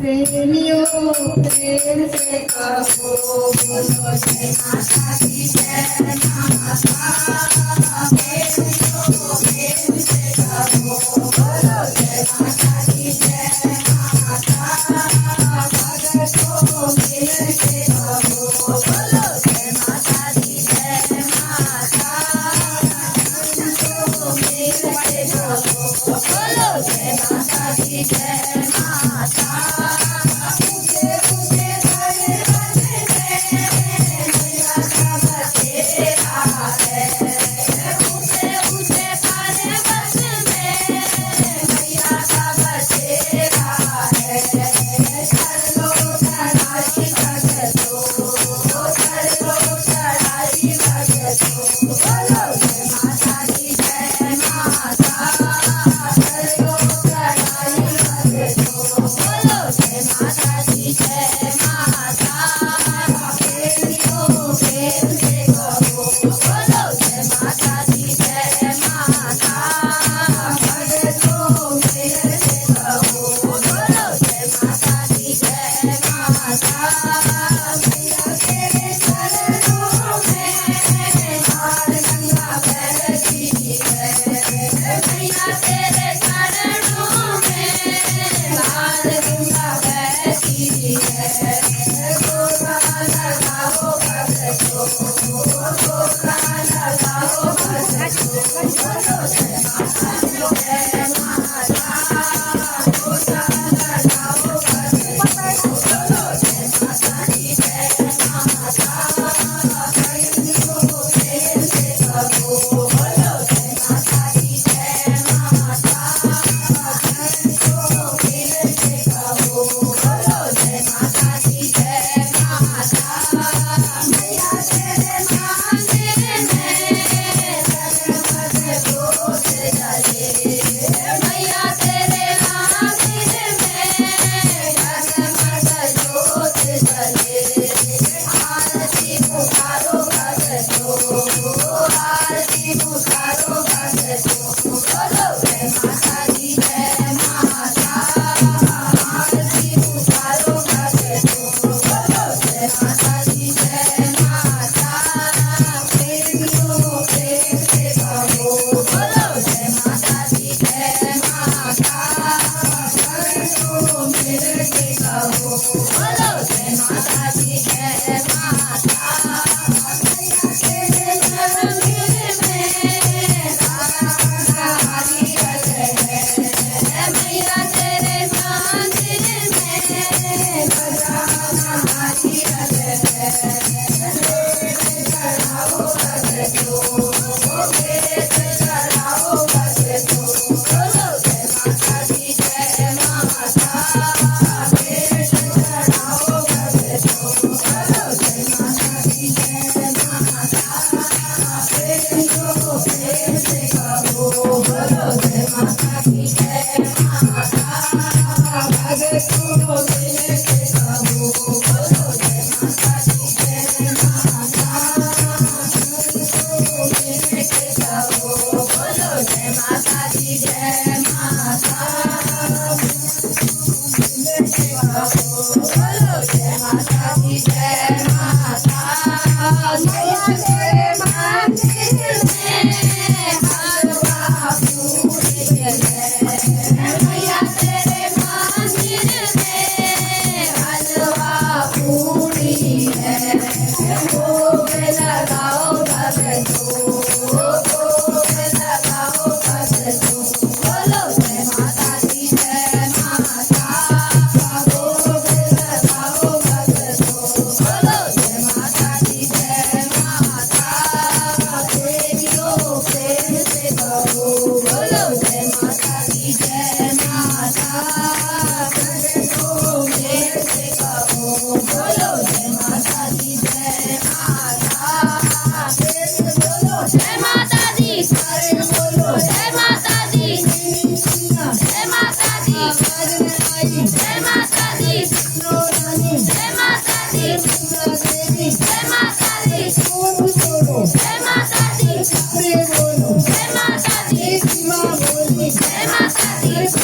प्रेमियों प्रेम से कहो बोलो जय माता दी जय माता। प्रेमियों प्रेम से कहो बोलो जय माता दी जय माता। भक्तों मिल के कहो बोलो जय माता दी जय माता। भक्तों मिल के कहो बोलो जय माता दी जय माता।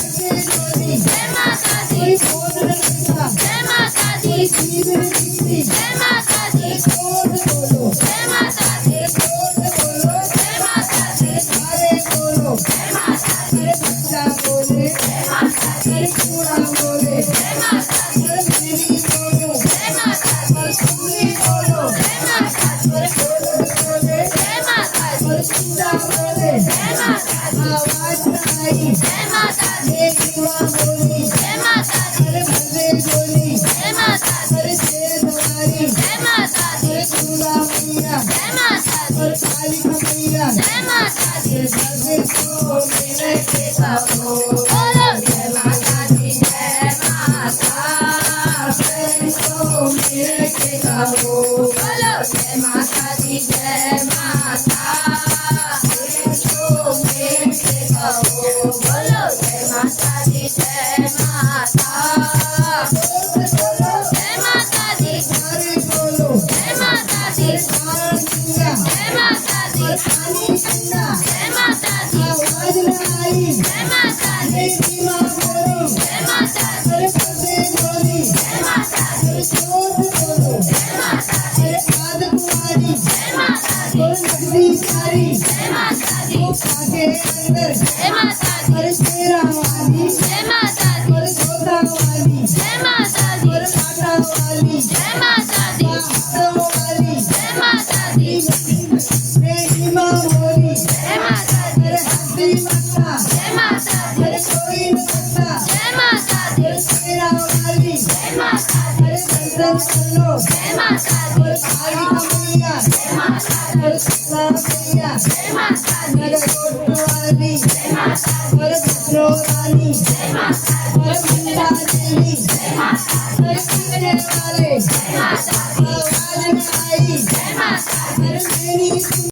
जय माता दी। मीरा बोले जय माता दी अरे मेरी बोलो जय माता दी और तुम्ही बोलो जय माता दी बोले बोले जय माता दी और सीधा बोले जय माता दी आवाज आई जय माता दी मेरी माँ बोली जय माता दी अरे भले बोली जय माता दी अरे शेर सवारी जय माता दी अरे दुर्गा मैया जय माता दी और काली मैया जय माता दी भले को मेरे के कहो बोलो जय माता दी जय माता भले को मेरे के कहो बोलो जय माता दी जय माता को मेरे के कहो बोलो जय माता दी जय माता बोलो जय माता दी सारे बोलो जय माता दी सारा सिंगा जय माता दी और पानी सिंगा जय माता दी आवाज न आई जय माता दी मेरी माँ बोली जय माता दी अरे भले बोली जय माता दी अरे जोर से बोलो जय माता दी अरे आद कुमारी जय माता दी और नगरी सारी जय माता दी वो भागे अंदर जय माता दी अरे शेरा वाली जय माता दी और जोधा वाली जय माता दी और माता वाली जय माता दी बाहर वाली जय माता दी मेरी माँ बोली जय माता दी अरे हस्ती माता जय माता दी अरे कोई न माता जय माता दी अरे शेरा वाली जय माता दी अरे बंदर चलो जय माता दी और काली मैया जय माता दी और सत्ता मैया जय माता दी अरे कोट वाली जय माता दी और भद्रो रानी जय माता दी और मंदा देवी जय माता दी और कितने वाले जय माता दी आवाज न आई जय माता दी अरे मेरी